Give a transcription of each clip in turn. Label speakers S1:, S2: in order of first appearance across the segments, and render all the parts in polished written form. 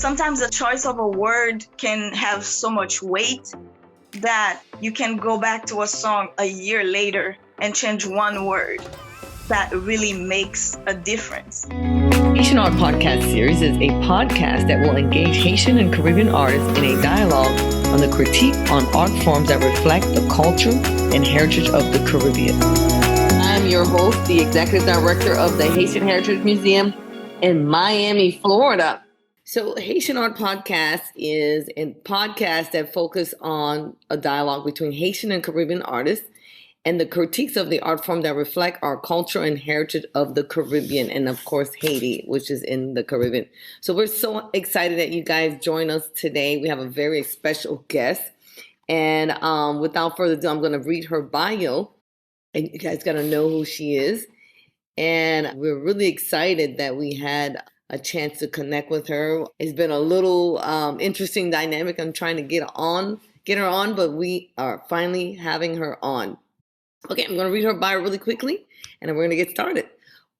S1: sometimes the choice of a word can have so much weight that you can go back to a song a year later and change one word that really makes a difference.
S2: Haitian Art Podcast Series is a podcast that will engage Haitian and Caribbean artists in a dialogue on the critique on art forms that reflect the culture and heritage of the Caribbean. I'm your host, the Executive Director of the Haitian Heritage Museum in Miami, Florida. So Haitian Art Podcast is a podcast that focuses on a dialogue between Haitian and Caribbean artists and the critiques of the art form that reflect our culture and heritage of the Caribbean and, of course, Haiti, which is in the Caribbean. So we're so excited that you guys join us today. We have a very special guest. And without further ado, I'm going to read her bio, and you guys got to know who she is. And we're really excited that we had a chance to connect with her. It's been a little interesting dynamic. I'm trying to get her on, but we are finally having her on. Okay, I'm going to read her bio really quickly, and then we're going to get started.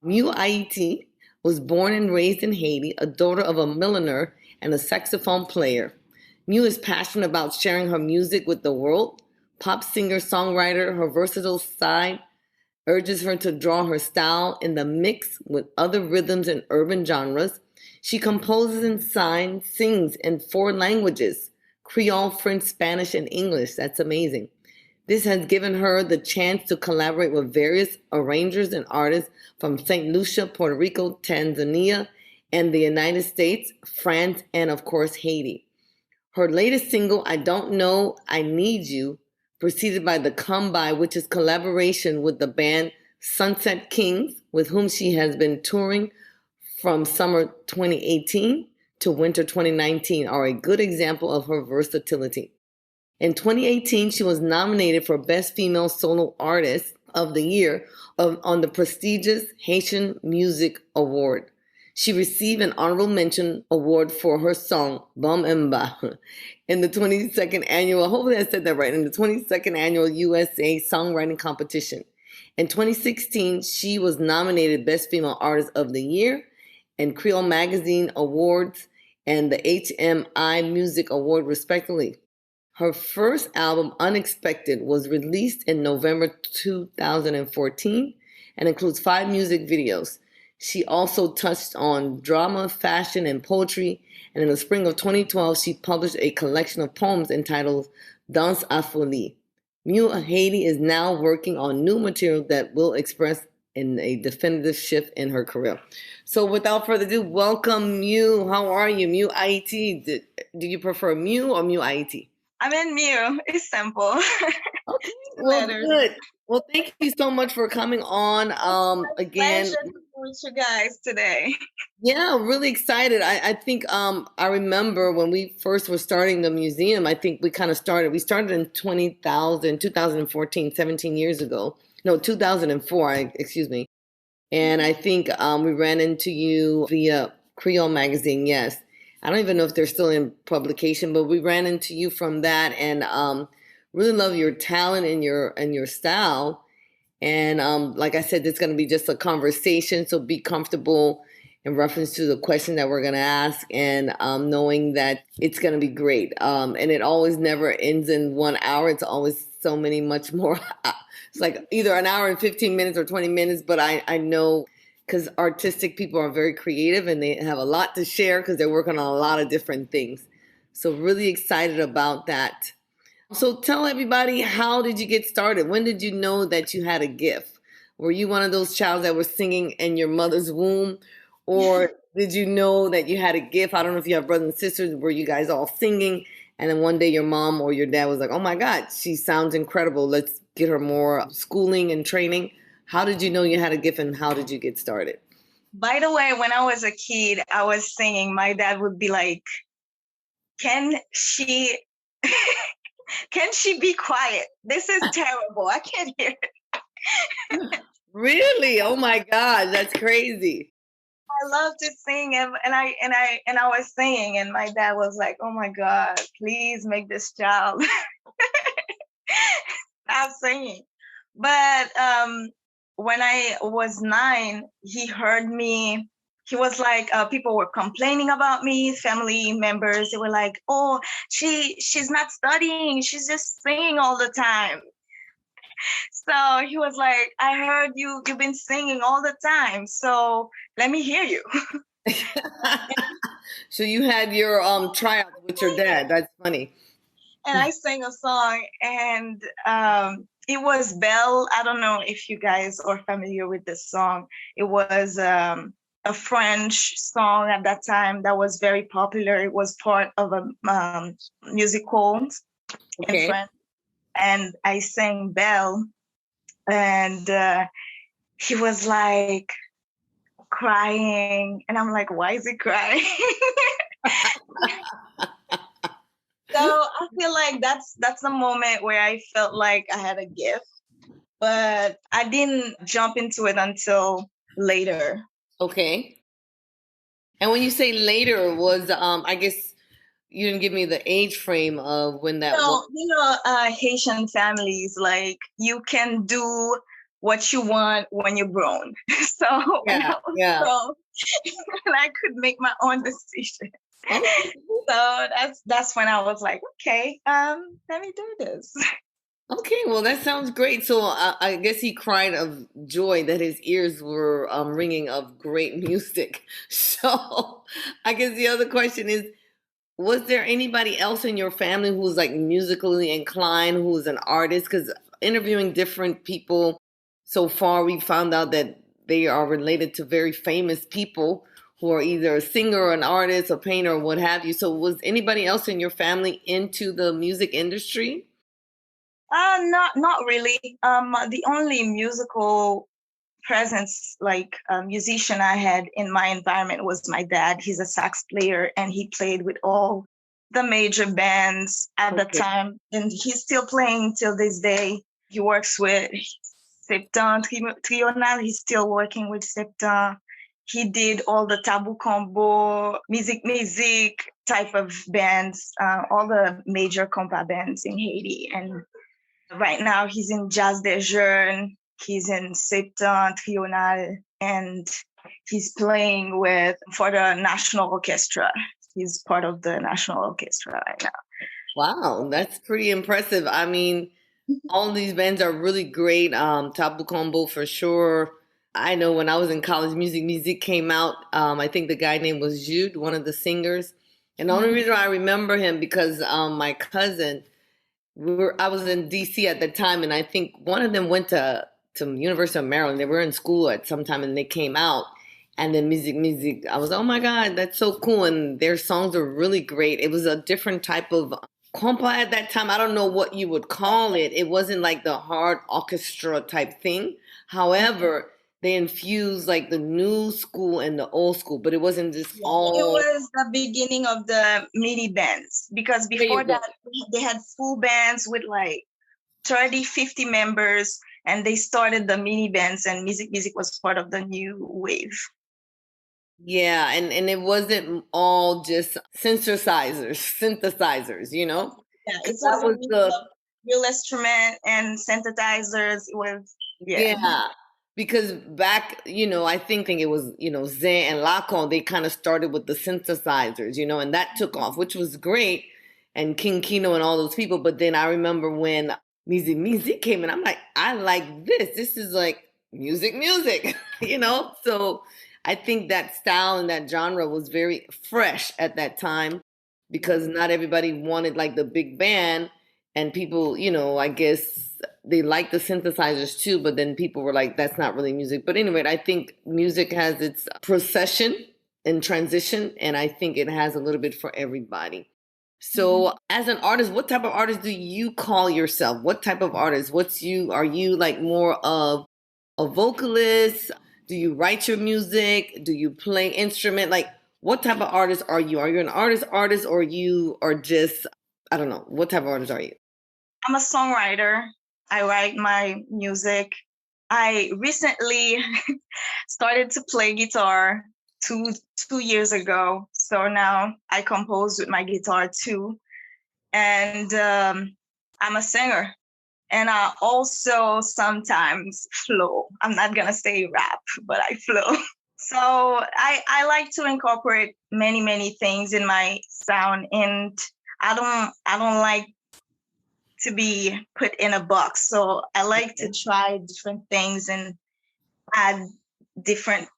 S2: MIU Haiti was born and raised in Haiti, a daughter of a milliner and a saxophone player. MIU is passionate about sharing her music with the world. Pop singer-songwriter, her versatile side urges her to draw her style in the mix with other rhythms and urban genres. She composes and sings in 4 languages: Creole, French, Spanish, and English. That's amazing. This has given her the chance to collaborate with various arrangers and artists from St. Lucia, Puerto Rico, Tanzania, and the United States, France, and of course, Haiti. Her latest single, I Don't Know, I Need You, preceded by the Come By, which is collaboration with the band Sunset Kings, with whom she has been touring from summer 2018 to winter 2019, are a good example of her versatility. In 2018, she was nominated for Best Female Solo Artist of the Year on the prestigious Haitian Music Award. She received an honorable mention award for her song, Bum Mba, in the 22nd annual, hopefully I said that right, in the 22nd annual USA Songwriting Competition. In 2016, she was nominated Best Female Artist of the Year and Creole Magazine Awards and the HMI Music Award, respectively. Her first album, Unexpected, was released in November 2014 and includes 5 music videos. She also touched on drama, fashion, and poetry, and in the spring of 2012, she published a collection of poems entitled Danse à Folie. MIU Haiti is now working on new material that will express in a definitive shift in her career. So without further ado, welcome MIU. How are you? MIU Haiti. Do you prefer MIU or MIU Haiti?
S1: I'm in MIU. It's simple.
S2: Okay, well, good. Well, thank you so much for coming on again.
S1: Pleasure to be with you guys today.
S2: Yeah, really excited. I think I remember when we first were starting the museum, I think we started in 2014, 17 years ago. No, 2004, excuse me. And I think we ran into you via Creole Magazine, yes. I don't even know if they're still in publication, but we ran into you from that, and really love your talent and your style. And like I said, it's going to be just a conversation, so be comfortable in reference to the question that we're going to ask, and knowing that it's going to be great. And it always never ends in 1 hour. It's always so many much more. It's like either an hour and 15 minutes or 20 minutes, but I know, because artistic people are very creative and they have a lot to share because they're working on a lot of different things. So really excited about that. So tell everybody, how did you get started? When did you know that you had a gift? Were you one of those childs that were singing in your mother's womb? Or did you know that you had a gift? I don't know if you have brothers and sisters. Were you guys all singing? And then one day your mom or your dad was like, oh my God, she sounds incredible. Let's get her more schooling and training. How did you know you had a gift, and how did you get started?
S1: By the way, when I was a kid, I was singing. My dad would be like, can she be quiet? This is terrible. I can't hear it.
S2: Really? Oh my God, that's crazy.
S1: I love to sing, and I was singing, and my dad was like, oh my God, please make this child stop singing. But when I was 9, he heard me he was like, people were complaining about me, family members. They were like, oh, she's not studying. She's just singing all the time. So he was like, I heard you've been singing all the time. So let me hear you.
S2: So you had your tryout with your dad. That's funny.
S1: And I sang a song, and it was Belle. I don't know if you guys are familiar with this song. It was a French song at that time that was very popular. It was part of a musical in
S2: Okay.
S1: France, and I sang Belle, and he was like crying, and I'm like, why is he crying? So I feel like that's the moment where I felt like I had a gift, but I didn't jump into it until later.
S2: Okay. And when you say later, was I guess you didn't give me the age frame of when that was.
S1: Haitian families, like, you can do what you want when you're grown. So when I
S2: Yeah,
S1: was
S2: yeah.
S1: grown, and I could make my own decision.
S2: Okay.
S1: So that's when I was like, okay, let me do this.
S2: Okay, well, that sounds great. So I guess he cried of joy that his ears were ringing of great music. So I guess the other question is, was there anybody else in your family who was like musically inclined, who was an artist? Because interviewing different people so far, we found out that they are related to very famous people who are either a singer or an artist, a painter, or what have you. So was anybody else in your family into the music industry?
S1: Not really. The only musical presence, like a musician I had in my environment, was my dad. He's a sax player, and he played with all the major bands at the
S2: Okay.
S1: time, and he's still playing till this day. He works with Septon Trional. He's still working with Septon. He did all the Tabu Combo, music type of bands, all the major compa bands in Haiti, and right now, he's in Jazz des Jeunes, he's in Septentrional, and he's playing for the National Orchestra. He's part of the National Orchestra right now.
S2: Wow, that's pretty impressive. I mean, all these bands are really great. Tabu Combo for sure. I know when I was in college, music came out. I think the guy name was Jude, one of the singers. And the only reason I remember him because my cousin, I was in DC at the time, and I think one of them went to University of Maryland. They were in school at some time, and they came out. And then music. I was, oh my God, that's so cool. And their songs are really great. It was a different type of compa at that time. I don't know what you would call it. It wasn't like the hard orchestra type thing. However, they infused like the new school and the old school, but it wasn't just
S1: It
S2: all.
S1: was the beginning of the mini bands, because
S2: There you
S1: before
S2: go.
S1: that, they had full bands with like 30, 50 members, and they started the mini bands, and music was part of the new wave.
S2: Yeah, and it wasn't all just synthesizers, you know?
S1: Yeah, it
S2: 'Cause
S1: was
S2: that
S1: a
S2: was
S1: mix
S2: the
S1: of real instrument and synthesizers. It was, yeah.
S2: Yeah, because back, I think it was, Zen and Lacan, they kind of started with the synthesizers, and that took off, which was great, and King Kino and all those people. But then I remember when music came in, I'm like, I like this. This is like music, So I think that style and that genre was very fresh at that time because not everybody wanted like the big band, and people, I guess they like the synthesizers too, but then people were like, that's not really music. But anyway, I think music has its procession and transition, and I think it has a little bit for everybody. So as an artist, what type of artist do you call yourself? What type of artist? Are you like more of a vocalist? Do you write your music? Do you play instrument? Like, what type of artist are you? Are you an artist, or you are just, I don't know, what type of artist are you?
S1: I'm a songwriter. I write my music. I recently started to play guitar two years ago. So now I compose with my guitar too. And I'm a singer. And I also sometimes flow. I'm not going to say rap, but I flow. So I like to incorporate many things in my sound, and I don't like to be put in a box. So I like to try different things and add different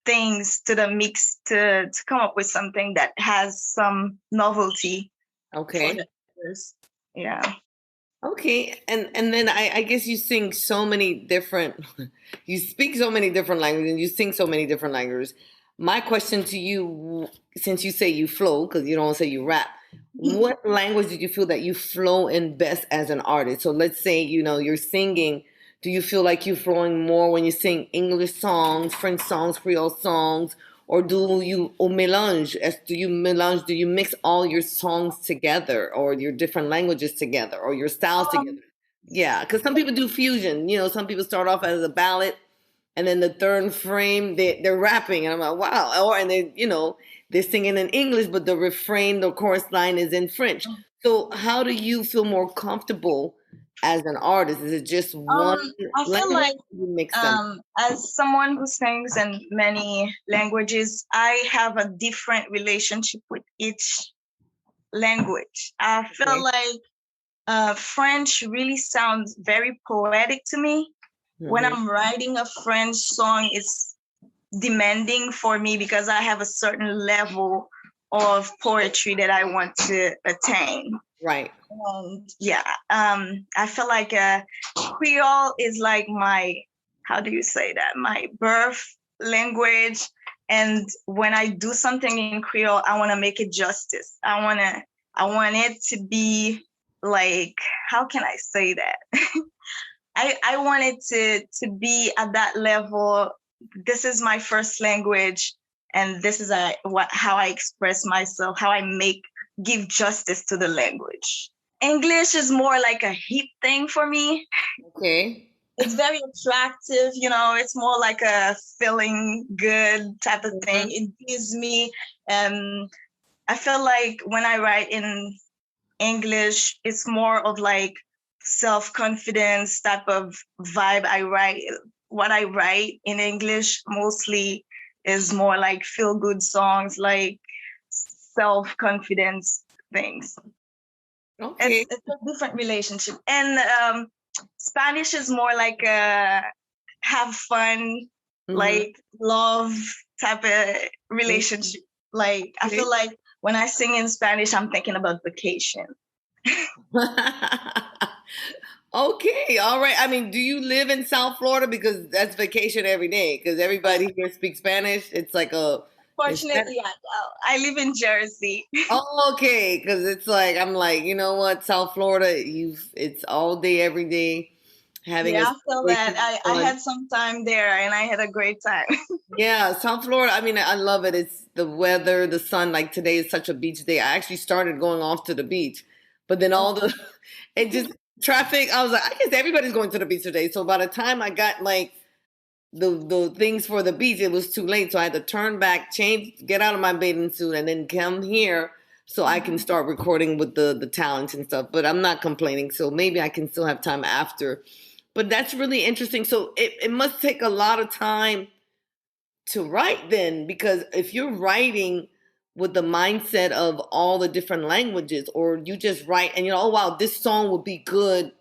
S1: things to the mix to come up with something that has some novelty for
S2: Okay.
S1: the others. Yeah.
S2: Okay. And then I guess you sing so many different you speak so many different languages and you sing so many different languages. My question to you, since you say you flow, because you don't say you rap, what language did you feel that you flow in best as an artist? So let's say, you're singing. Do you feel like you're flowing more when you sing English songs, French songs, Creole songs, or do you au mélange? Do you mix all your songs together, or your different languages together, or your styles together?
S1: Um,
S2: Yeah, because some people do fusion. Some people start off as a ballad, and then the third frame they're rapping, and I'm like, wow. Or and they're singing in English, but the refrain, the chorus line is in French. So how do you feel more comfortable as an artist? Is it just one
S1: I feel
S2: language?
S1: like
S2: Or you mix them.
S1: as someone who sings in many languages, I have a different relationship with each language. I feel
S2: Okay.
S1: like French really sounds very poetic to me. When
S2: Hmm.
S1: I'm writing a French song, it's demanding for me because I have a certain level of poetry that I want to attain.
S2: Right.
S1: And yeah, I feel like Creole is like my, how do you say that? My birth language. And when I do something in Creole, I want to make it justice. I want it to be like, how can I say that? I want it to be at that level. This is my first language, and this is how I express myself, how I give justice to the language. English is more like a hip thing for me.
S2: Okay.
S1: It's very attractive, it's more like a feeling good type of thing.
S2: Mhm.
S1: It gives me, um, I feel like when I write in English, it's more of like self-confidence type of vibe. What I write in English mostly is more like feel-good songs, like self-confidence things.
S2: Okay.
S1: It's a different relationship. And Spanish is more like a have fun,
S2: Hmm.
S1: like love type of
S2: Hmm.
S1: relationship. Like I feel
S2: Okay.
S1: like when I sing in Spanish, I'm thinking about vacation.
S2: Okay, all right. I mean, do you live in South Florida? Because that's vacation every day. Because everybody here speaks Spanish. It's like is that
S1: Fortunately, I live in Jersey.
S2: oh, okay? Because it's like I'm like, you know what, South Florida, it's all day, every day, having a
S1: Yeah, I feel that
S2: celebration
S1: I
S2: fun.
S1: had some time there and I had a great time.
S2: Yeah, South Florida. I mean, I love it. It's the weather, the sun. Like today is such a beach day. I actually started going off to the beach, but then all the it just traffic. I was like, I guess everybody's going to the beach today. So by the time I got like the things for the beach, it was too late. So I had to turn back, change, get out of my bathing suit, and then come here so I can start recording with the talents and stuff. But I'm not complaining. So maybe I can still have time after. But that's really interesting. So it must take a lot of time to write then, because if you're writing with the mindset of all the different languages, or you just write and oh wow, this song would be good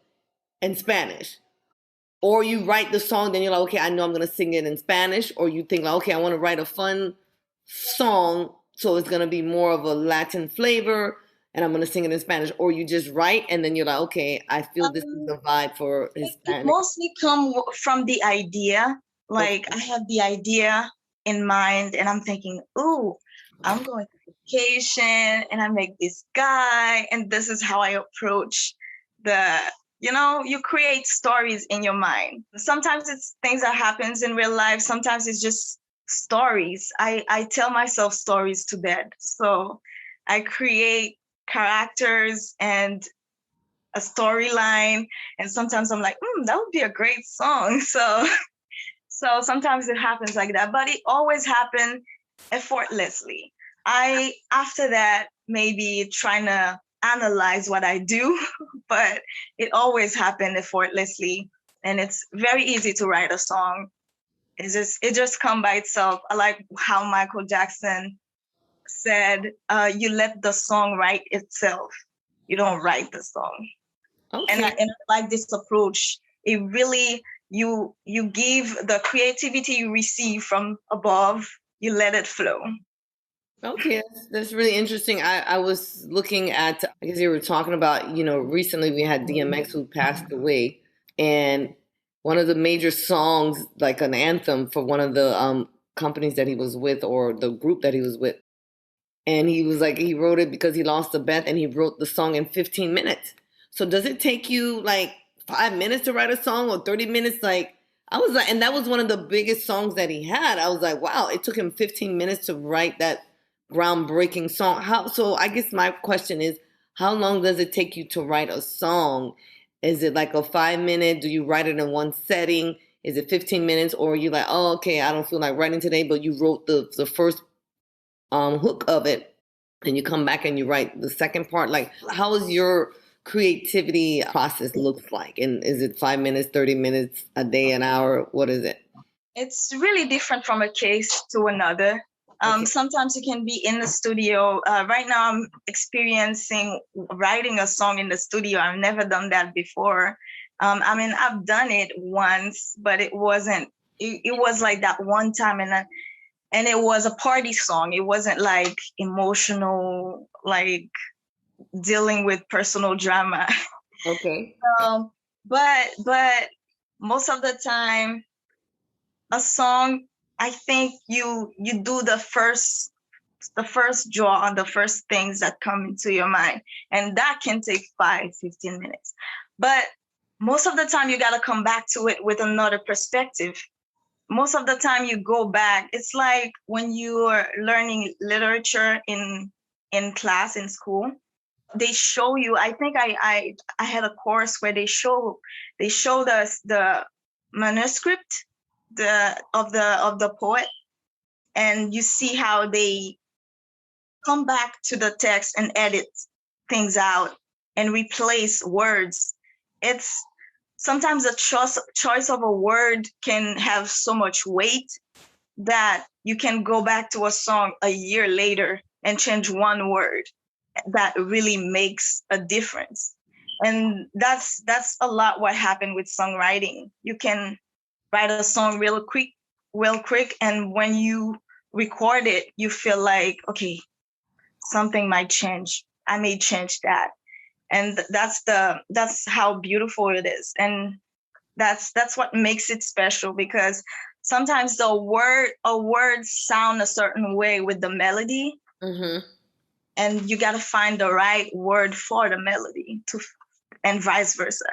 S2: in Spanish, or you write the song, then you're like, okay, I know I'm gonna sing it in Spanish, or you think like, okay, I want to write a fun song, so it's gonna be more of a Latin flavor, and I'm gonna sing it in Spanish, or you just write and then you're like, okay, I feel this is
S1: Um,
S2: the vibe for
S1: it
S2: Hispanic.
S1: mostly from the idea. Like
S2: Okay.
S1: I have the idea in mind and I'm thinking, ooh, I'm going to vacation and I make this guy and this is how I approach the, you create stories in your mind. Sometimes it's things that happens in real life. Sometimes it's just stories. I tell myself stories to bed. So I create characters and a storyline, and sometimes I'm like, that would be a great song. So sometimes it happens like that, but it always happened effortlessly. I after that maybe trying to analyze what I do, but it always happened effortlessly, and it's very easy to write a song. it just come by itself. I like how Michael Jackson said, you let the song write itself. You don't write the song.
S2: Okay.
S1: And I like this approach. It really, you give the creativity you receive from above, you let it flow.
S2: Okay, that's really interesting. I was looking at, I guess you were talking about, recently we had DMX who passed away, and one of the major songs, like an anthem for one of the companies that he was with or the group that he was with, and he was like, he wrote it because he lost a bet and he wrote the song in 15 minutes. So does it take you like 5 minutes to write a song or 30 minutes? Like, I was like, and that was one of the biggest songs that he had. I was like, wow, it took him 15 minutes to write that groundbreaking song. So I guess my question is, how long does it take you to write a song? Is it like a 5 minute? Do you write it in one setting? Is it 15 minutes? Or are you like, oh, okay, I don't feel like writing today, but you wrote the first hook of it, and you come back and you write the second part? Like, how is your creativity process looks like? And is it 5 minutes, 30 minutes, a day, an hour? What is it?
S1: It's really different from a case to another.
S2: Okay.
S1: Sometimes you can be in the studio. Right now, I'm experiencing writing a song in the studio. I've never done that before. I mean, I've done it once, but it wasn't. It was like that one time, and it was a party song. It wasn't like emotional, like dealing with personal drama.
S2: Okay.
S1: But most of the time, a song, I think you do the first draw on the first things that come into your mind, and that can take 15 minutes. But most of the time you got to come back to it with another perspective. Most of the time you go back. It's like when you are learning literature in class in school, they show you, I think I had a course where they showed us the manuscript of the poet, and you see how they come back to the text and edit things out and replace words. It's sometimes a choice of a word can have so much weight that you can go back to a song a year later and change one word that really makes a difference. And that's a lot what happened with songwriting. You can write a song real quick, and when you record it, you feel like, okay, something might change. I may change that. And that's how beautiful it is. And that's what makes it special, because sometimes a word sound a certain way with the melody.
S2: Mm-hmm.
S1: And you got to find the right word for the melody and vice versa.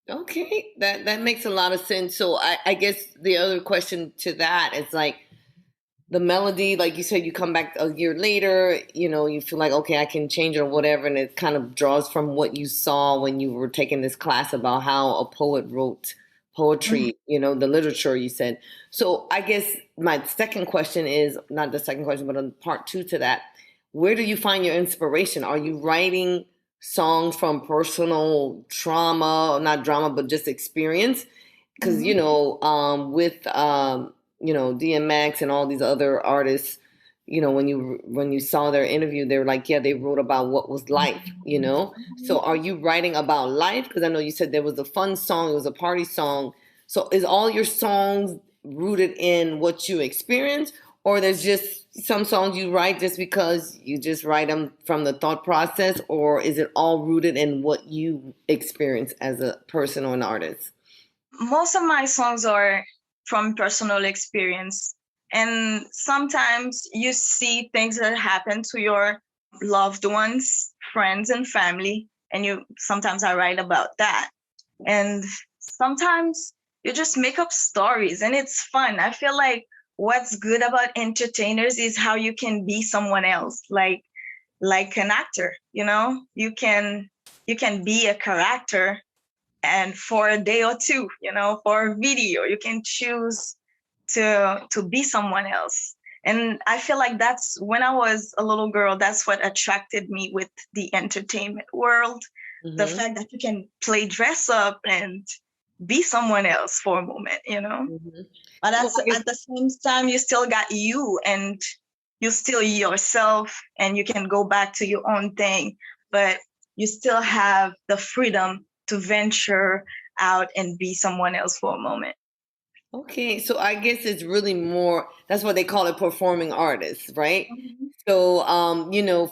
S2: Okay, that makes a lot of sense. So I guess the other question to that is like the melody, like you said, you come back a year later, you feel like, okay, I can change it or whatever, and it kind of draws from what you saw when you were taking this class about how a poet wrote poetry,
S1: Mm-hmm.
S2: the literature you said. So I guess my second question is, not the second question, but on part two to that, where do you find your inspiration? Are you writing songs from personal trauma, not drama, but just experience? Because,
S1: Mm-hmm.
S2: with, DMX and all these other artists, when you saw their interview, they were like, yeah, they wrote about what was life. So are you writing about life? Because I know you said there was a fun song, it was a party song. So is all your songs rooted in what you experience, or there's just some songs you write just because you just write them from the thought process, or is it all rooted in what you experience as a person or an artist?
S1: Most of my songs are from personal experience. And sometimes you see things that happen to your loved ones, friends, and family. And sometimes I write about that. And sometimes you just make up stories, and it's fun. I feel like what's good about entertainers is how you can be someone else, like an actor. You can be a character, and for a day or two, for a video, you can choose to be someone else. And I feel like that's, when I was a little girl, that's what attracted me with the entertainment world. The
S2: Mm-hmm.
S1: fact that you can play dress up and be someone else for a moment, you know.
S2: Mm-hmm.
S1: But
S2: So I guess,
S1: at the same time, you still got you, and you still yourself, and you can go back to your own thing, but you still have the freedom to venture out and be someone else for a moment.
S2: okay, so I guess it's really more, that's what they call it, performing artists, right?
S1: Mhm.
S2: So,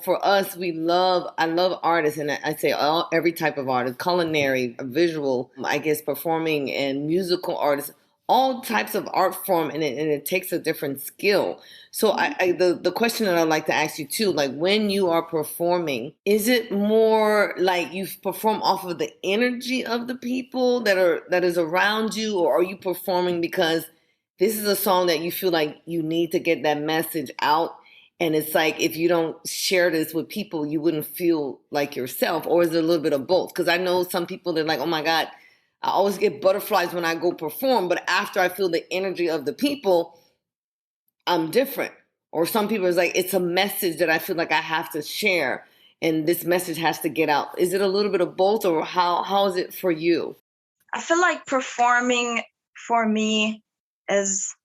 S2: for us, I love artists, and I say every type of artist, culinary, visual, I guess, performing and musical artists, all types of art form, and it takes a different skill. So, the question that I'd like to ask you too, like when you are performing, is it more like you perform off of the energy of the people that is around you, or are you performing because this is a song that you feel like you need to get that message out? And it's like if you don't share this with people, you wouldn't feel like yourself, or is it a little bit of both? Because I know some people they're like, oh my God, I always get butterflies when I go perform, but after I feel the energy of the people, I'm different. Or some people is like, it's a message that I feel like I have to share, and this message has to get out. Is it a little bit of both, or how is it for you?
S1: I feel like performing for me is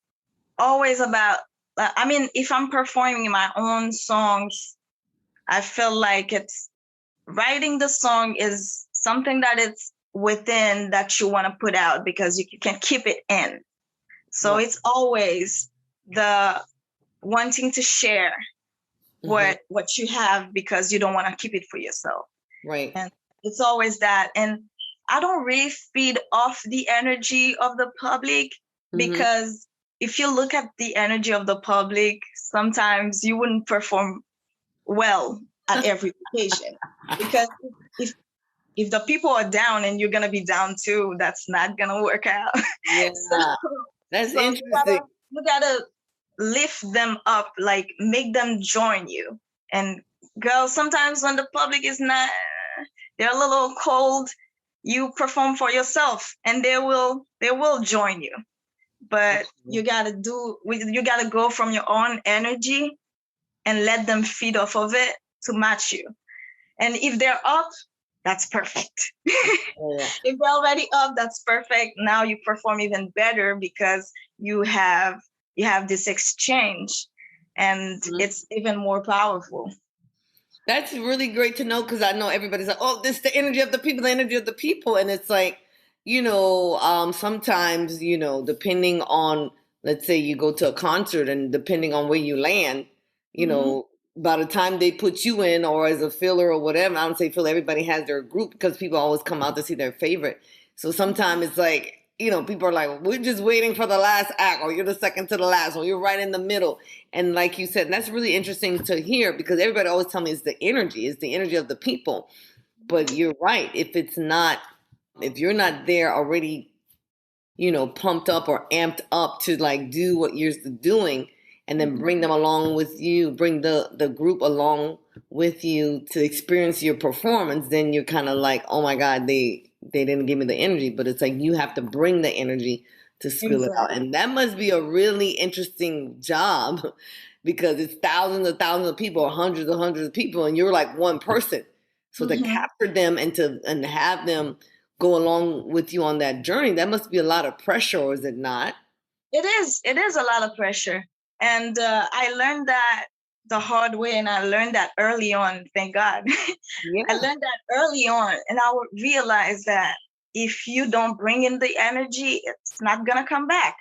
S1: always about, I mean, if I'm performing my own songs, I feel like it's writing the song is something that it's within that you want to put out because you can keep it in. So
S2: Right.
S1: it's always the wanting to share
S2: Hmm.
S1: what you have because you don't want to keep it for yourself.
S2: Right.
S1: And it's always that. And I don't really feed off the energy of the public
S2: Hmm.
S1: because if you look at the energy of the public, sometimes you wouldn't perform well at every occasion because if if the people are down and you're gonna be down too, that's not gonna work out.
S2: Yeah.
S1: so
S2: That's
S1: so
S2: interesting.
S1: you gotta lift them up, like make them join you. And girl, sometimes when the public is not, they're a little cold, you perform for yourself and they will join you. But you gotta go from your own energy and let them feed off of it to match you. And if they're up, that's perfect.
S2: Yeah.
S1: If they're already up, that's perfect. Now you perform even better because you have you have this exchange, and it's even more powerful.
S2: That's really great to know because I know everybody's like, oh, this is the energy of the people, the energy of the people. And it's like, sometimes, depending on, let's say you go to a concert and depending on where you land, you
S1: Hmm.
S2: know, by the time they put you in or as a filler or whatever, I don't say filler, everybody has their group because people always come out to see their favorite. So sometimes it's like, people are like, we're just waiting for the last act, or you're the second to the last, or you're right in the middle. And like you said, and that's really interesting to hear because everybody always tell me it's the energy of the people. But you're right. If you're not there already, pumped up or amped up to like do what you're doing and then bring them along with you, bring the group along with you to experience your performance, then you're kind of like, oh my God, they didn't give me the energy. But it's like you have to bring the energy to spill it out.
S1: Exactly.
S2: And that must be a really interesting job because it's thousands of people, or hundreds of people, and you're like one person. So to
S1: Hmm.
S2: capture them and have them go along with you on that journey, that must be a lot of pressure, or is it not?
S1: It is. It is a lot of pressure, and I learned that the hard way, and I learned that early on. Thank God, I
S2: Yeah.
S1: learned that early on, and I would realize that if you don't bring in the energy, it's not gonna come back.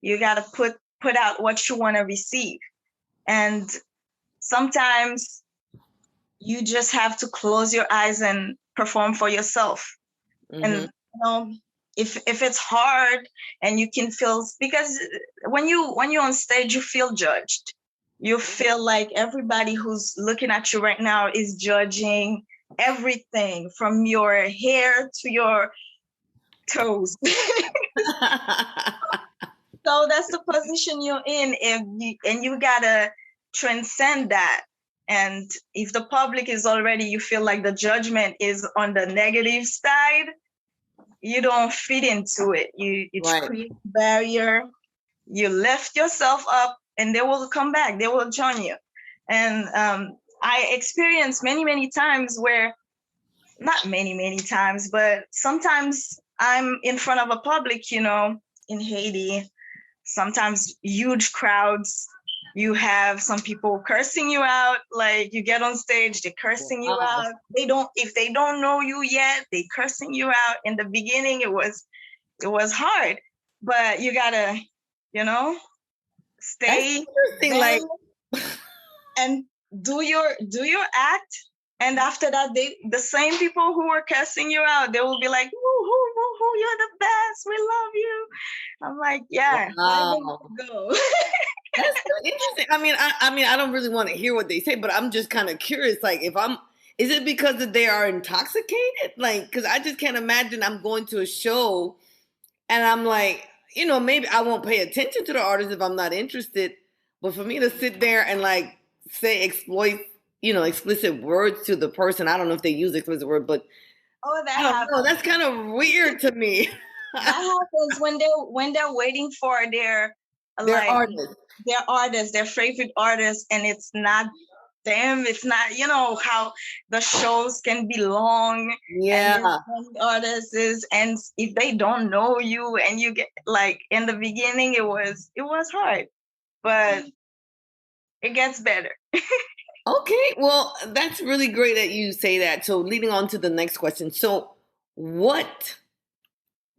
S1: You gotta put out what you want to receive, and sometimes you just have to close your eyes and perform for yourself. And
S2: Hmm.
S1: if it's hard and you can feel, because when you're on stage you feel judged, you feel like everybody who's looking at you right now is judging everything from your hair to your toes. So that's the position you're in, and you gotta transcend that. And if the public is already, you feel like the judgment is on the negative side, you don't fit into it. You
S2: Right.
S1: create a barrier, you lift yourself up, and they will come back, they will join you. And I experienced many times where, not many times, but sometimes I'm in front of a public, in Haiti, sometimes huge crowds. You have some people cursing you out, like you get on stage, they're cursing you
S2: Wow.
S1: out. If they don't know you yet, they cursing you out. In the beginning, it was hard, but you gotta, you know,
S2: That's
S1: stay
S2: interesting.
S1: there
S2: Like,
S1: and do your act. And after that, the same people who were cursing you out, they will be like, woo, woo, woo, woo, you're the best. We love you. I'm like, yeah, let them
S2: wow.
S1: go.
S2: That's so interesting. I mean, I don't really want to hear what they say, but I'm just kind of curious. Like, is it because that they are intoxicated? Like, because I just can't imagine I'm going to a show and I'm like, maybe I won't pay attention to the artist if I'm not interested. But for me to sit there and like say explicit words to the person, I don't know if they use explicit word, but
S1: Oh, that
S2: I don't know.
S1: happens.
S2: That's kind of weird to me.
S1: That happens when they're waiting for their
S2: They're
S1: like
S2: artists.
S1: their artist, their favorite artist, and it's not them. It's not, how the shows can be long and
S2: Yeah.
S1: there's many artists, and if they don't know you and you get like in the beginning, it was hard, but it gets better.
S2: Okay, well, that's really great that you say that. So, leading on to the next question. So, what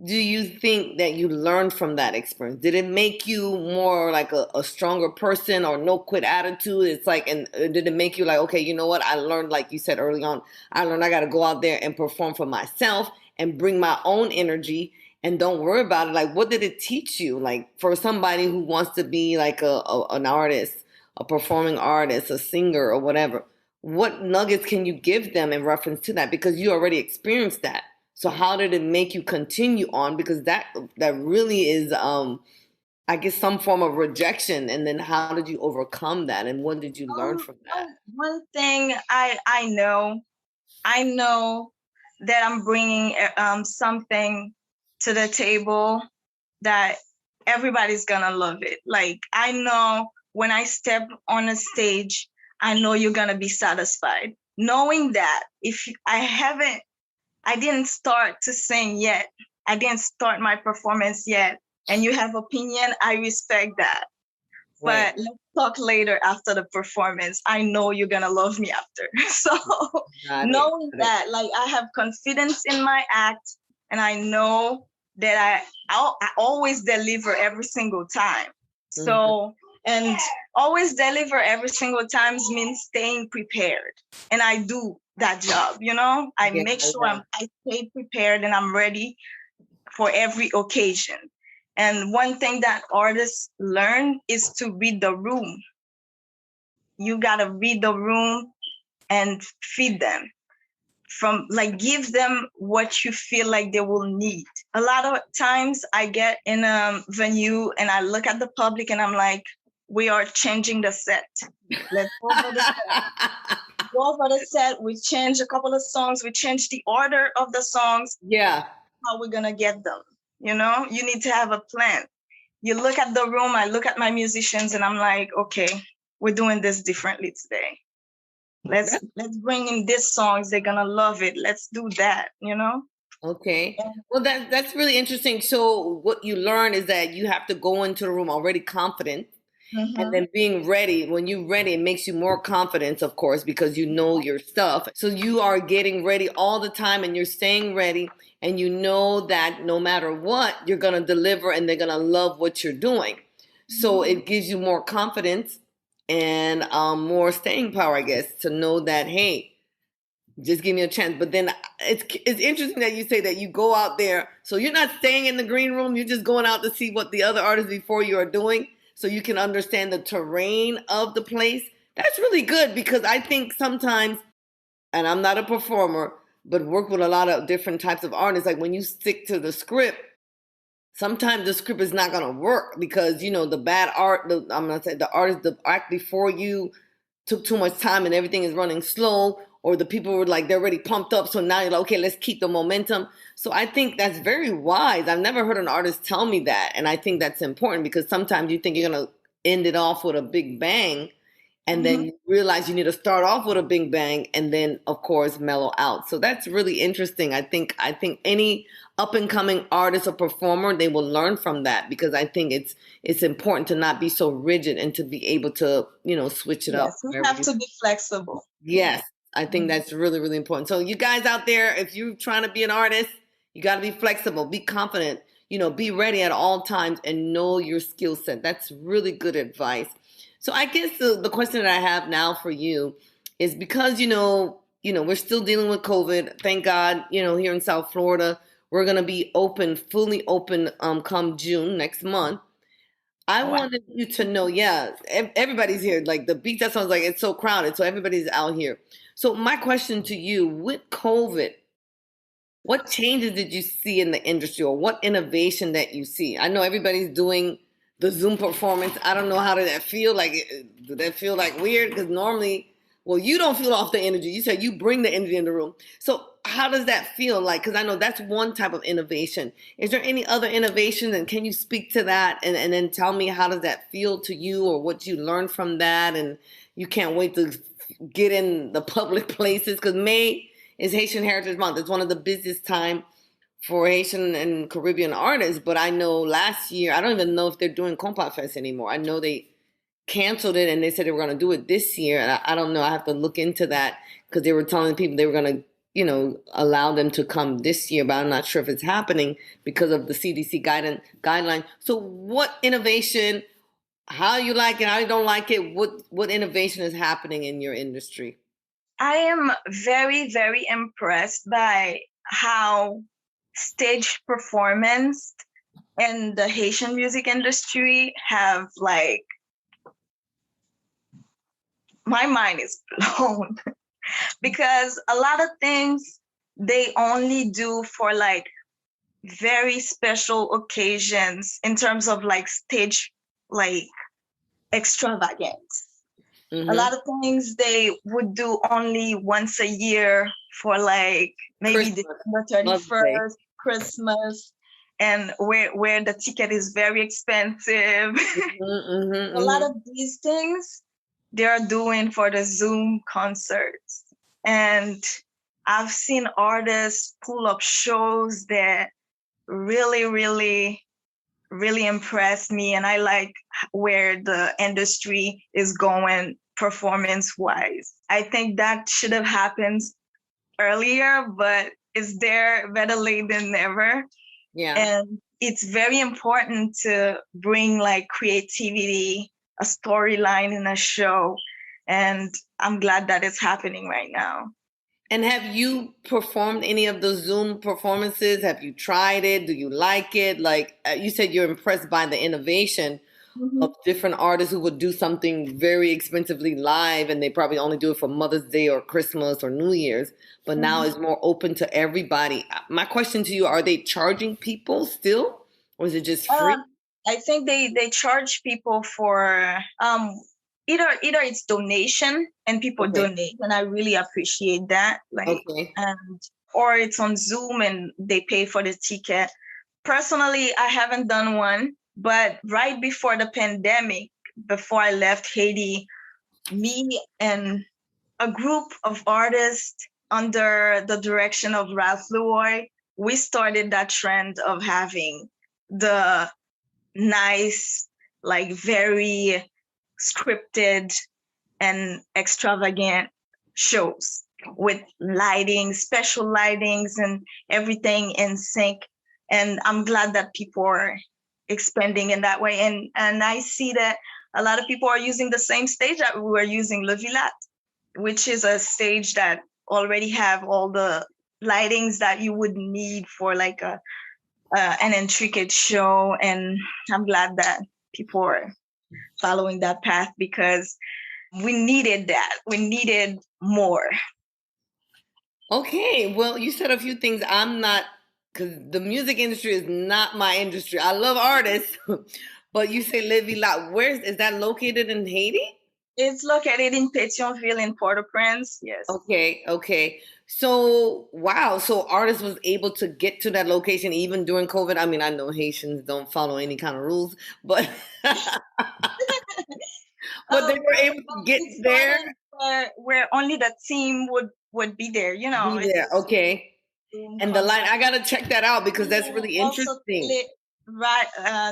S2: do you think that you learned from that experience? Did it make you more like a stronger person or no quit attitude? It's like, and did it make you like, okay, you know what? I learned, like you said early on, I learned I got to go out there and perform for myself and bring my own energy and don't worry about it. Like, what did it teach you? Like, for somebody who wants to be like an artist, a performing artist, a singer, or whatever, what nuggets can you give them in reference to that? Because you already experienced that. So how did it make you continue on? Because that really is, I guess, some form of rejection. And then how did you overcome that? And what did you learn from that?
S1: One thing I know that I'm bringing something to the table that everybody's gonna love it. Like, I know when I step on a stage, I know you're gonna be satisfied. Knowing that if I didn't start to sing yet, I didn't start my performance yet, and you have opinion, I respect that.
S2: Right.
S1: But let's talk later after the performance. I know you're gonna love me after. So
S2: Got it.
S1: knowing that, like, I have confidence in my act, and I know that I always deliver every single time. So, and always deliver every single time means staying prepared, and I do that job. I
S2: Yeah,
S1: make sure
S2: yeah.
S1: I stay prepared and I'm ready for every occasion. And one thing that artists learn is to read the room. You gotta read the room and feed them from, like, give them what you feel like they will need. A lot of times I get in a venue and I look at the public and I'm like, we are changing the set. Let's go over the set. Go over the set. We change a couple of songs. We change the order of the songs.
S2: Yeah.
S1: How we're gonna get them. You need to have a plan. You look at the room, I look at my musicians, and I'm like, okay, we're doing this differently today. Let's bring in these songs. They're gonna love it. Let's do that.
S2: Okay. Well, that's really interesting. So what you learn is that you have to go into the room already confident. And then being ready, when you're ready, it makes you more confidence, of course, because you know your stuff. So you are getting ready all the time and you're staying ready. And you know that no matter what, you're going to deliver and they're going to love what you're doing. So it gives you more confidence and more staying power, I guess, to know that, hey, just give me a chance. But then it's interesting that you say that you go out there. So you're not staying in the green room. You're just going out to see what the other artists before you are doing, so you can understand the terrain of the place. That's really good, because I think sometimes, and I'm not a performer, but work with a lot of different types of artists. Like, when you stick to the script, sometimes the script is not going to work because, the bad art, I'm going to say the artist, the act before you took too much time and everything is running slow, or the people were like, they're already pumped up. So now you're like, okay, let's keep the momentum. So I think that's very wise. I've never heard an artist tell me that. And I think that's important, because sometimes you think you're going to end it off with a big bang and then
S1: Mm-hmm.
S2: you realize you need to start off with a big bang and then of course mellow out. So that's really interesting. I think any up and coming artist or performer, they will learn from that, because I think it's important to not be so rigid and to be able to, switch it up
S1: Yes, we
S2: wherever
S1: have
S2: you.
S1: to be flexible.
S2: Yes, I think
S1: Mhm.
S2: that's really, really important. So you guys out there, if you're trying to be an artist, you got to be flexible, be confident, be ready at all times and know your skill set. That's really good advice. So I guess the question that I have now for you is, because, we're still dealing with COVID. Thank God, here in South Florida, we're going to be open, fully open, come June next month. I
S1: Wow.
S2: wanted you to know, yeah, everybody's here. Like the beach, that sounds like it's so crowded, so everybody's out here. So my question to you, with COVID, what changes did you see in the industry, or what innovation that you see? I know everybody's doing the Zoom performance. I don't know, how did that feel? Like, did that feel like weird? Because normally, well, you don't feel off the energy. You said you bring the energy in the room. So how does that feel like? Because I know that's one type of innovation. Is there any other innovation? And can you speak to that, and then tell me, how does that feel to you, or what you learned from that? And you can't wait to get in the public places, because May is Haitian Heritage Month. It's one of the busiest time for Haitian and Caribbean artists. But I know last year, I don't even know if they're doing Compa Fest anymore. I know they canceled it and they said they were going to do it this year. And I don't know. I have to look into that, because they were telling people they were going to, allow them to come this year. But I'm not sure if it's happening because of the CDC guideline. So what innovation, how you like it, how you don't like it, what innovation is happening in your industry?
S1: I am very, very impressed by how stage performance and the Haitian music industry have, like, my mind is blown because a lot of things they only do for like very special occasions in terms of like stage, like, extravagance. A
S2: Mm-hmm.
S1: lot of things they would do only once a year for like maybe
S2: Christmas,
S1: December
S2: Mother's Day.
S1: 31st, Christmas, and where the ticket is very expensive.
S2: Mm-hmm,
S1: A lot
S2: mm-hmm.
S1: of these things they are doing for the Zoom concerts. And I've seen artists pull up shows that really, really, really impressed me. And I like where the industry is going performance wise. I think that should have happened earlier, but it's there, better late than never.
S2: Yeah.
S1: And it's very important to bring like creativity, a storyline in a show. And I'm glad that it's happening right now.
S2: And have you performed any of the Zoom performances? Have you tried it? Do you like it? Like, you said you're impressed by the innovation
S1: Mhm.
S2: of different artists who would do something very expensively live, and they probably only do it for Mother's Day or Christmas or New Year's, but now
S1: Mhm.
S2: it's more open to everybody. My question to you, are they charging people still, or is it just free?
S1: Um, I think they charge people for either it's donation and people
S2: Okay.
S1: donate, and I really appreciate that. Like,
S2: Okay.
S1: and or it's on Zoom and they pay for the ticket. Personally, I haven't done one, but right before the pandemic, before I left Haiti, me and a group of artists under the direction of Ralph Leroy, we started that trend of having the nice, like very scripted and extravagant shows with lighting, special lightings, and everything in sync. And I'm glad that people are expanding in that way. And I see that a lot of people are using the same stage that we were using, Le Villat, which is a stage that already have all the lightings that you would need for like an intricate show. And I'm glad that people are following that path because we needed that. We needed more.
S2: Okay, well, you said a few things. I'm not, because the music industry is not my industry. I love artists, but you say Le Villat. Where is that located in Haiti?
S1: It's located in Pétionville in Port-au-Prince. Yes.
S2: Okay, okay. So, wow. So artists was able to get to that location even during COVID. I mean, I know Haitians don't follow any kind of rules, but but they were able to get
S1: It
S2: there.
S1: started where only the team would be there. You know,
S2: Be there,
S1: it's
S2: okay.
S1: Zoom
S2: And the line,
S1: concert.
S2: I gotta check that out because
S1: And
S2: that's
S1: then
S2: really
S1: also
S2: interesting.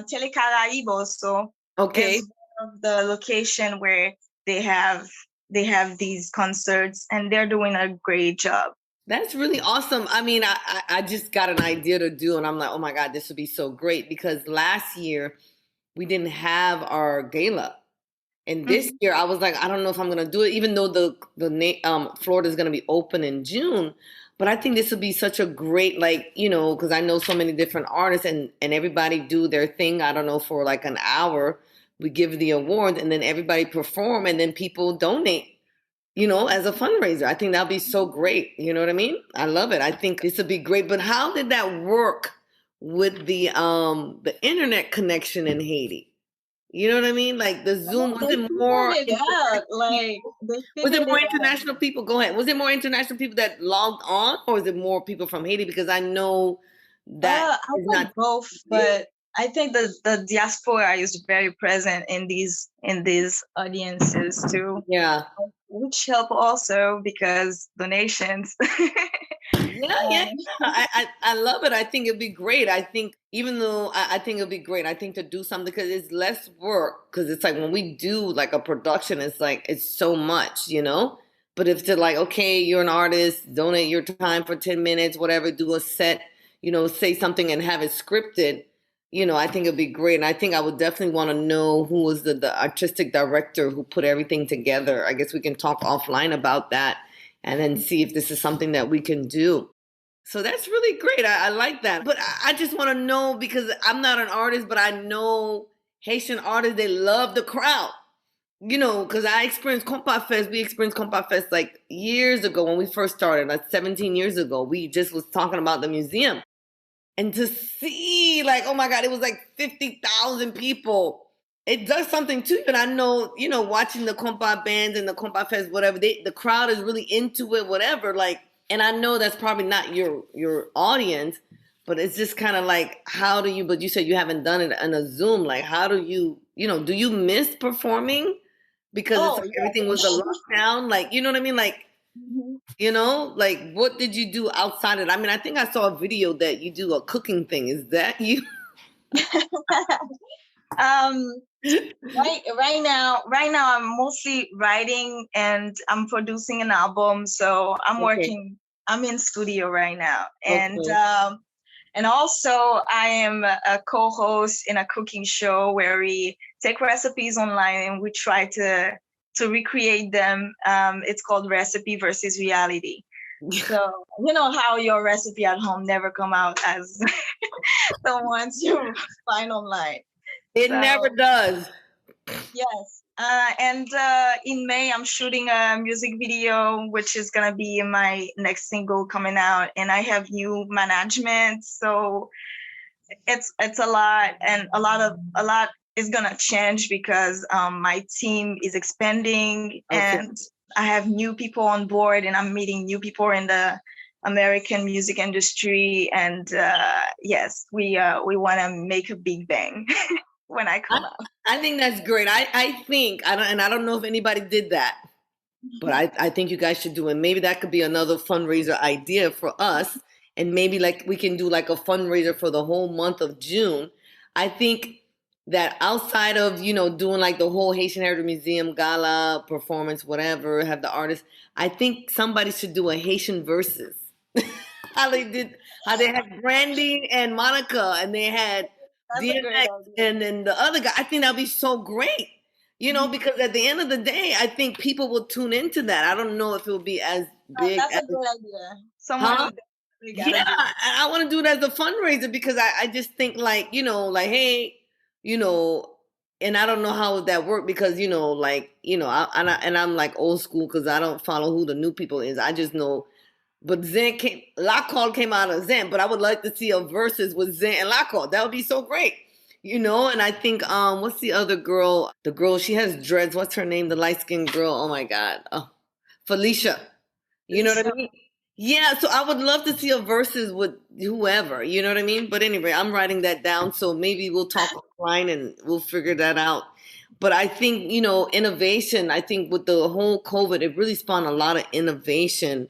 S1: Tele Caraíbe also
S2: Okay.
S1: is one of the location where they have these concerts, and they're doing a great job.
S2: That's really awesome. I mean, I just got an idea to do, and I'm like, oh my God, this would be so great because last year we didn't have our gala. And this
S1: Mhm.
S2: year, I was like, I don't know if I'm gonna do it, even though Florida is gonna be open in June. But I think this would be such a great, like, because I know so many different artists, and everybody do their thing. I don't know, for like an hour, we give the award, and then everybody perform, and then people donate. As a fundraiser. I think that'd be so great. You know what I mean? I love it. I think this would be great. But how did that work with the internet connection in Haiti? You know what I mean? Like the Zoom,
S1: They figured it out. Like they
S2: was it
S1: figured
S2: more
S1: it out.
S2: international people? Go ahead. Was it more international people that logged on, or was it more people from Haiti? Because I know that
S1: I
S2: is
S1: think
S2: not.
S1: both, but I think the diaspora is very present in these audiences too,
S2: Yeah.
S1: which help also because donations.
S2: Yeah, yeah, yeah. I love it. I think it'd be great. I think even though I think it'd be great, I think to do something because it's less work. Because it's like when we do like a production, it's like it's so much. But if they're like, okay, you're an artist, donate your time for 10 minutes, whatever, do a set, say something and have it scripted. I think it'd be great. And I think I would definitely want to know who was the artistic director who put everything together. I guess we can talk offline about that and then see if this is something that we can do. So that's really great. I like that. But I just want to know because I'm not an artist, but I know Haitian artists, they love the crowd. Because I experienced Compa Fest. We experienced Compa Fest like years ago when we first started, like 17 years ago. We just was talking about the museum. And to see, like, oh my God, it was like 50,000 people. It does something to you. And I know, watching the compa bands and the compa fest, whatever, the crowd is really into it, whatever. Like, and I know that's probably not your audience, but it's just kind of like, how do you, but you said you haven't done it on a Zoom. Like, how do you, do you miss performing? Because it's
S1: Oh
S2: like
S1: yeah,
S2: everything
S1: for
S2: was a
S1: sure.
S2: lockdown. Like, you know what I mean? Like,
S1: Mhm.
S2: like what did you do outside of it? I mean, I think I saw a video that you do a cooking thing. Is that you?
S1: um, right now I'm mostly writing and I'm producing an album. So I'm
S2: Okay.
S1: working. I'm in studio right now,
S2: Okay.
S1: and also I am a co-host in a cooking show where we take recipes online and we try to recreate them. It's called Recipe versus Reality. So you know how your recipe at home never come out as the ones you find online.
S2: It never
S1: So
S2: does.
S1: yes. And in May, I'm shooting a music video, which is gonna be my next single coming out. And I have new management, so it's a lot, and a lot is gonna change because my team is expanding,
S2: Okay.
S1: and I have new people on board, and I'm meeting new people in the American music industry. And yes, we want to make a big bang when I
S2: I,
S1: come out.
S2: I think that's great. I think I don't know if anybody did that, but I think you guys should do it. Maybe that could be another fundraiser idea for us. And maybe like we can do like a fundraiser for the whole month of June. I think that outside of, doing like the whole Haitian Heritage Museum gala performance, whatever, have the artists, I think somebody should do a Haitian versus. How they had Brandy and Monica and they had
S1: That's a great
S2: DMX
S1: idea.
S2: and then the other guy. I think that'd be so great. Because at the end of the day, I think people will tune into that. I don't know if it will be as big
S1: That's
S2: as,
S1: a great idea.
S2: huh?
S1: Someone definitely
S2: Yeah,
S1: gotta do it.
S2: I want to do it as a fundraiser because I just think like, like, hey, you know, and I don't know how would that work because, like, I'm like old school because I don't follow who the new people is. I just know, but Lockhart came out of Zen, but I would like to see a versus with Zen and Lockhart. That would be so great. And I think what's the other girl? The girl, she has dreads. What's her name? The light skinned girl. Oh my God. Oh, Felicia. You know what I
S1: Alicia.
S2: mean? Yeah, so I would love to see a versus with whoever, you know what I mean? But anyway, I'm writing that down, so maybe we'll talk offline and we'll figure that out. But I think, innovation, I think with the whole COVID, it really spawned a lot of innovation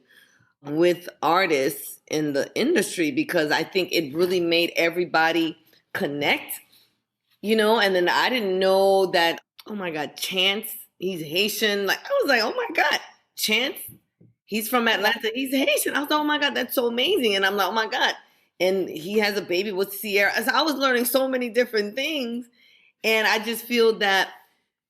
S2: with artists in the industry because I think it really made everybody connect, and then I didn't know that, oh my God, Chance, he's Haitian. Like, I was like, oh my God, Chance, he's from Atlanta, he's Haitian. I was like, oh my God, that's so amazing. And I'm like, oh my God. And he has a baby with Sierra. So I was learning so many different things. And I just feel that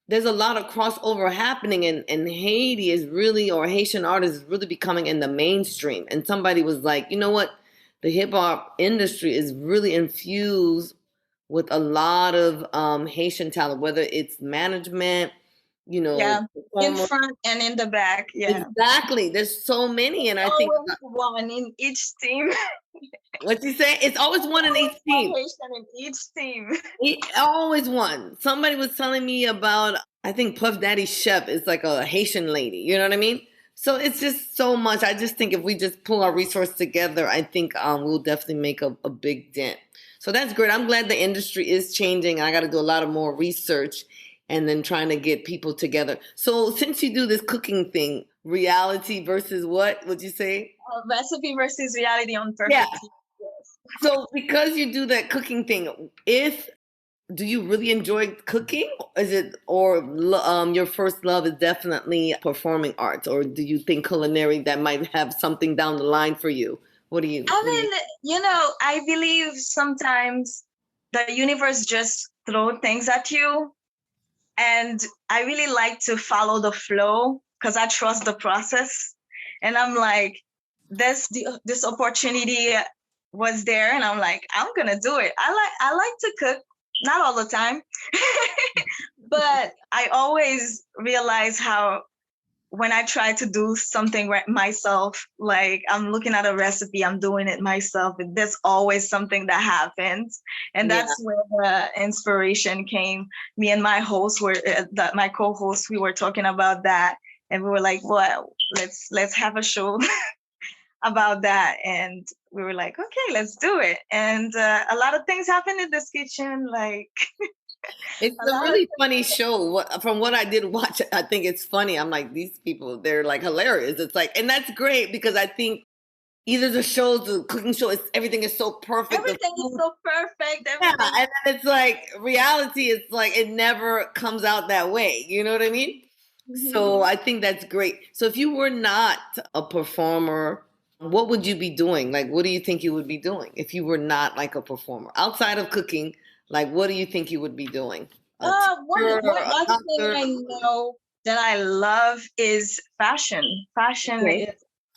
S2: there's a lot of crossover happening, and Haiti is really, or Haitian artists is really becoming in the mainstream. And somebody was like, you know what? The hip hop industry is really infused with a lot of Haitian talent, whether it's management,
S1: Yeah, in
S2: performer.
S1: front and in the back. Yeah,
S2: Exactly. There's so many, and I think
S1: always one in each team.
S2: what you say, it's always one in each
S1: Always one
S2: team.
S1: Haitian in each team.
S2: He always won. Somebody was telling me about, I think Puff Daddy Chef is like a Haitian lady. You know what I mean? So it's just so much. I just think if we just pull our resources together, I think we'll definitely make a big dent. So that's great. I'm glad the industry is changing. I got to do a lot of more research and then trying to get people together. So since you do this cooking thing, reality versus what would you say?
S1: Recipe versus reality on Perfect.
S2: Yeah.
S1: Team. Yes.
S2: So because you do that cooking thing, do you really enjoy cooking? Is it, or your first love is definitely performing arts, or do you think culinary that might have something down the line for you? What do you?
S1: I mean, I believe sometimes the universe just throw things at you, and I really like to follow the flow because I trust the process, and I'm like, this opportunity was there, and I'm like, I'm gonna do it. I like to cook, not all the time, but I always realize how when I try to do something myself, like I'm looking at a recipe, I'm doing it myself, there's always something that happens, and that's where the inspiration came. Me and my host my co-host, we were talking about that, and we were like, well, let's have a show about that, and we were like, okay, let's do it. And a lot of things happen in this kitchen, like
S2: it's a really funny show. From what I did watch, I think it's funny. I'm like, these people, they're like hilarious. It's like, and that's great because I think either the cooking show, everything is so perfect.
S1: Everything is so perfect.
S2: Yeah, and then it's like reality. It's like it never comes out that way. You know what I mean? Mm-hmm. So I think that's great. So if you were not a performer, what would you be doing? Like, what do you think you would be doing if you were not like a performer outside of cooking? Like, what do you think you would be doing?
S1: One thing I know that I love is fashion. Fashion is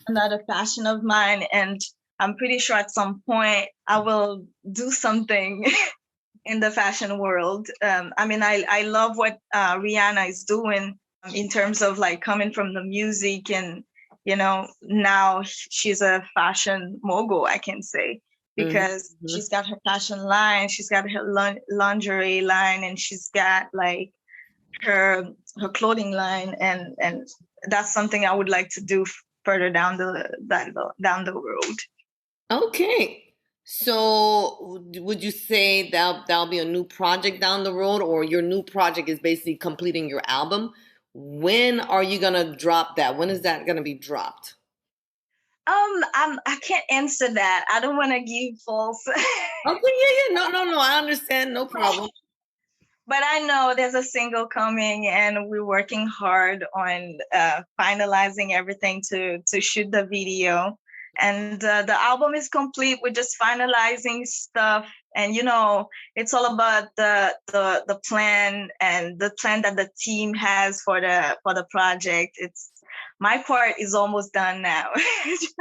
S1: another passion of mine, and I'm pretty sure at some point I will do something in the fashion world. I mean, I love what Rihanna is doing in terms of like coming from the music, and now she's a fashion mogul, I can say, because she's got her fashion line, she's got her lingerie line, and she's got like her clothing line, and that's something I would like to do further down the road.
S2: Okay. So would you say that'll be a new project down the road, or your new project is basically completing your album? When are you gonna drop that? When is that gonna be dropped?
S1: I can't answer that. I don't want to give false.
S2: Okay, yeah. No. I understand. No problem.
S1: But I know there's a single coming, and we're working hard on finalizing everything to shoot the video. And the album is complete. We're just finalizing stuff, and it's all about the plan, and the plan that the team has for the project. My part is almost done now.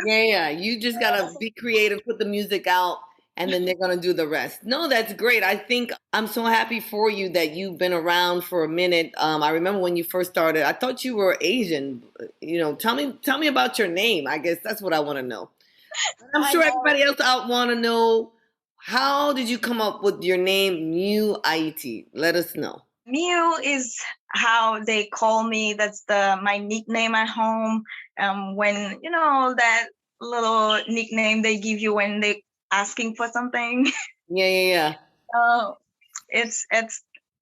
S2: Yeah. You just gotta be creative, put the music out, and then they're gonna do the rest. No, that's great. I think I'm so happy for you that you've been around for a minute. I remember when you first started, I thought you were Asian. Tell me about your name. I guess that's what I want to know. I'm sure everybody else out want to know, how did you come up with your name, MIU? Let us know.
S1: MIU is how they call me. That's my nickname at home. When that little nickname they give you when they asking for something.
S2: Yeah.
S1: It's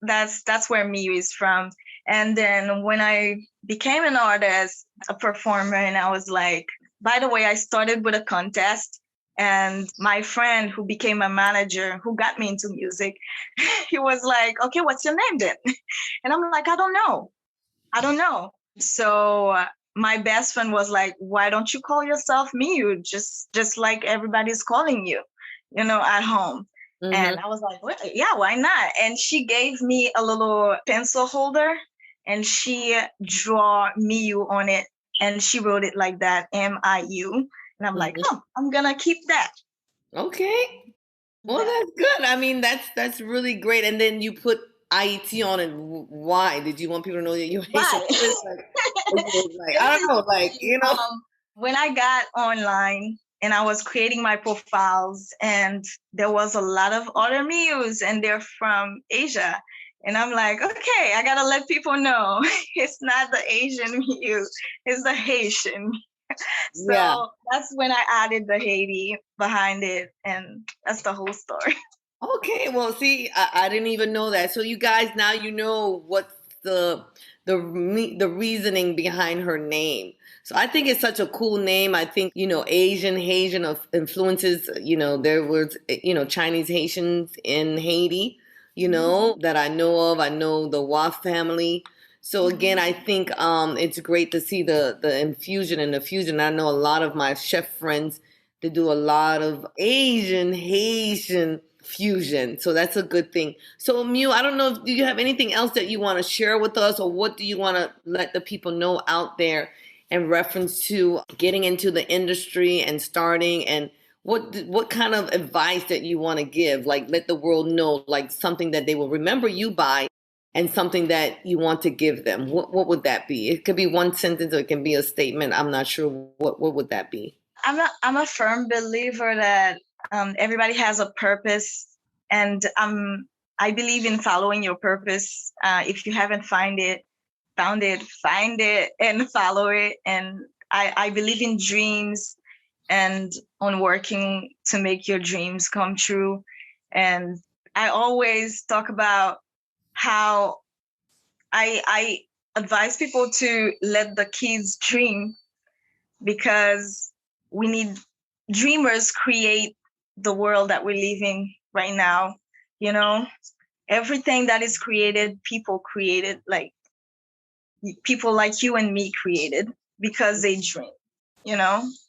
S1: That's where MIU is from. And then when I became an artist, a performer, and I was like, by the way, I started with a contest. And my friend who became a manager who got me into music, he was like, okay, what's your name then? And I'm like, I don't know. I don't know. So my best friend was like, why don't you call yourself MIU? Just like everybody's calling you, at home.
S2: Mm-hmm.
S1: And I was like, well, yeah, why not? And she gave me a little pencil holder and she draw MIU on it and she wrote it like that, MIU. And I'm like, oh, I'm gonna keep that.
S2: Okay. Well, that's good. I mean, that's really great. And then you put Haiti on it. Why? Did you want people to know that you're Haitian? I don't know,
S1: when I got online and I was creating my profiles, and there was a lot of other MIUs, and they're from Asia. And I'm like, okay, I gotta let people know it's not the Asian MIU, it's the Haitian. So that's when I added the Haiti behind it, and that's the whole story.
S2: Okay, well, see, I didn't even know that. So you guys, now you know what's the reasoning behind her name. So I think it's such a cool name. I think, Haitian of influences, there was, Chinese Haitians in Haiti, that I know of. I know the Waf family. So again, I think it's great to see the infusion and the fusion. I know a lot of my chef friends, they do a lot of Haitian fusion. So that's a good thing. So MIU, I don't know, do you have anything else that you want to share with us, or what do you want to let the people know out there in reference to getting into the industry and starting, and what kind of advice that you want to give? Like, let the world know, like, something that they will remember you by, and something that you want to give them. What would that be? It could be one sentence or it can be a statement. I'm not sure. What would that be?
S1: I'm a firm believer that everybody has a purpose, and I believe in following your purpose. If you haven't found it, find it and follow it. And I believe in dreams and on working to make your dreams come true. And I always talk about how I advise people to let the kids dream, because we need dreamers create the world that we're living right now. Everything that is created, people created, like people like you and me created because they dream.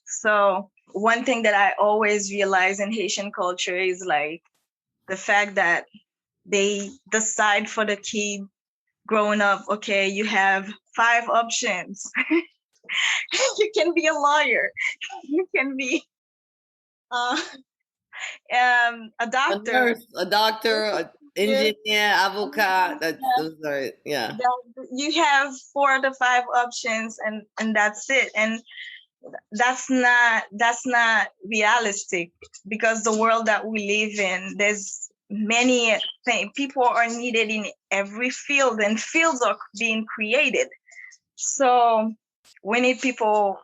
S1: So one thing that I always realize in Haitian culture is like the fact that they decide for the kid growing up, okay, you have 5 options. You can be a lawyer, you can be a doctor,
S2: a doctor, an engineer, avocat.
S1: You have 4 to 5 options, and that's it. And that's not realistic, because the world that we live in, there's many things. People are needed in every field, and fields are being created. So we need people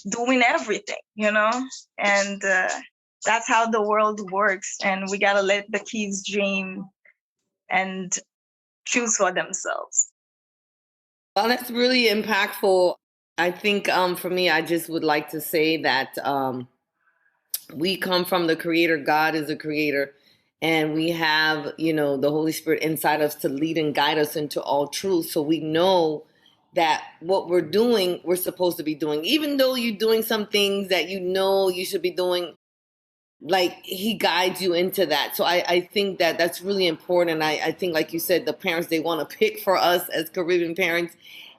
S1: doing everything, and that's how the world works. And we gotta let the kids dream and choose for themselves.
S2: Well, that's really impactful. I think for me, I just would like to say that we come from the Creator. God is a creator. And we have, the Holy Spirit inside us to lead and guide us into all truth. So we know that what we're doing, we're supposed to be doing. Even though you're doing some things that you should be doing, like, he guides you into that. So I think that that's really important. And I think, like you said, the parents, they want to pick for us as Caribbean parents.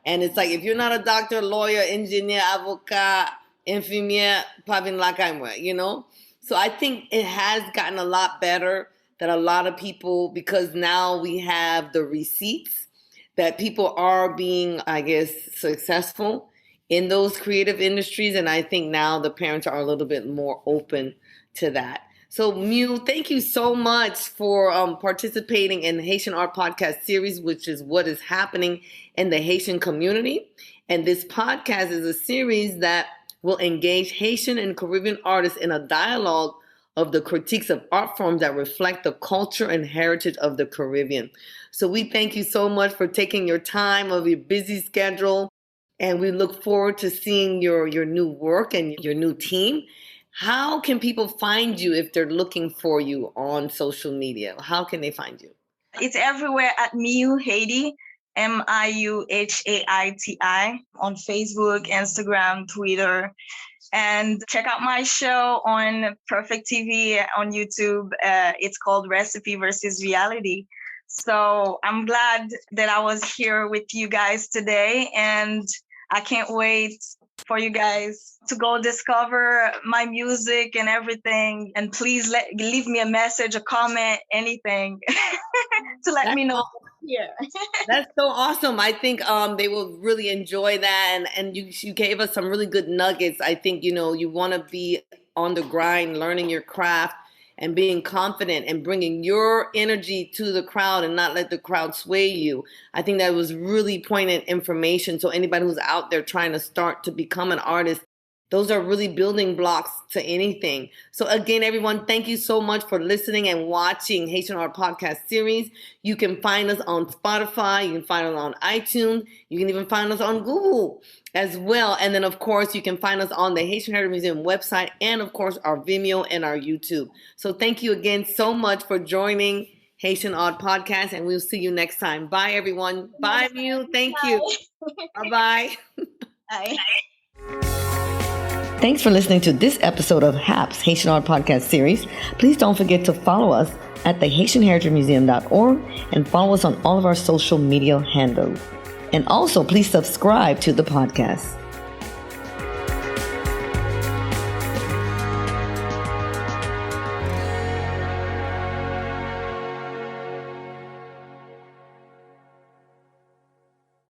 S2: And it's like, if you're not a doctor, lawyer, engineer, avocat, infirmier, pavin lakay, So I think it has gotten a lot better, that a lot of people, because now we have the receipts, that people are being, I guess, successful in those creative industries. And I think now the parents are a little bit more open to that. So MIU, thank you so much for participating in the Haitian Art Podcast series, which is what is happening in the Haitian community. And this podcast is a series that will engage Haitian and Caribbean artists in a dialogue of the critiques of art forms that reflect the culture and heritage of the Caribbean. So we thank you so much for taking your time of your busy schedule, and we look forward to seeing your new work and your new team. How can people find you if they're looking for you on social media? How can they find you?
S1: It's everywhere at MIU Haiti, MIUHAITI, on Facebook, Instagram, Twitter. And check out my show on Perfect TV on YouTube. It's called Recipe versus Reality. So I'm glad that I was here with you guys today, and I can't wait for you guys to go discover my music and everything. And please leave me a message, a comment, anything to let me know. Yeah.
S2: That's so awesome. I think they will really enjoy that, and you gave us some really good nuggets. I think you want to be on the grind, learning your craft and being confident and bringing your energy to the crowd and not let the crowd sway you. I think that was really poignant information. So anybody who's out there trying to start to become an artist, those are really building blocks to anything. So again, everyone, thank you so much for listening and watching Haitian Art Podcast Series. You can find us on Spotify. You can find us on iTunes. You can even find us on Google as well. And then, of course, you can find us on the Haitian Heritage Museum website and, of course, our Vimeo and our YouTube. So thank you again so much for joining Haitian Art Podcast, and we'll see you next time. Bye, everyone. Bye, Mew. Thank you. Bye-bye.
S1: Bye.
S2: Thanks for listening to this episode of HAPS, Haitian Art Podcast Series. Please don't forget to follow us at thehaitianheritagemuseum.org and follow us on all of our social media handles. And also, please subscribe to the podcast.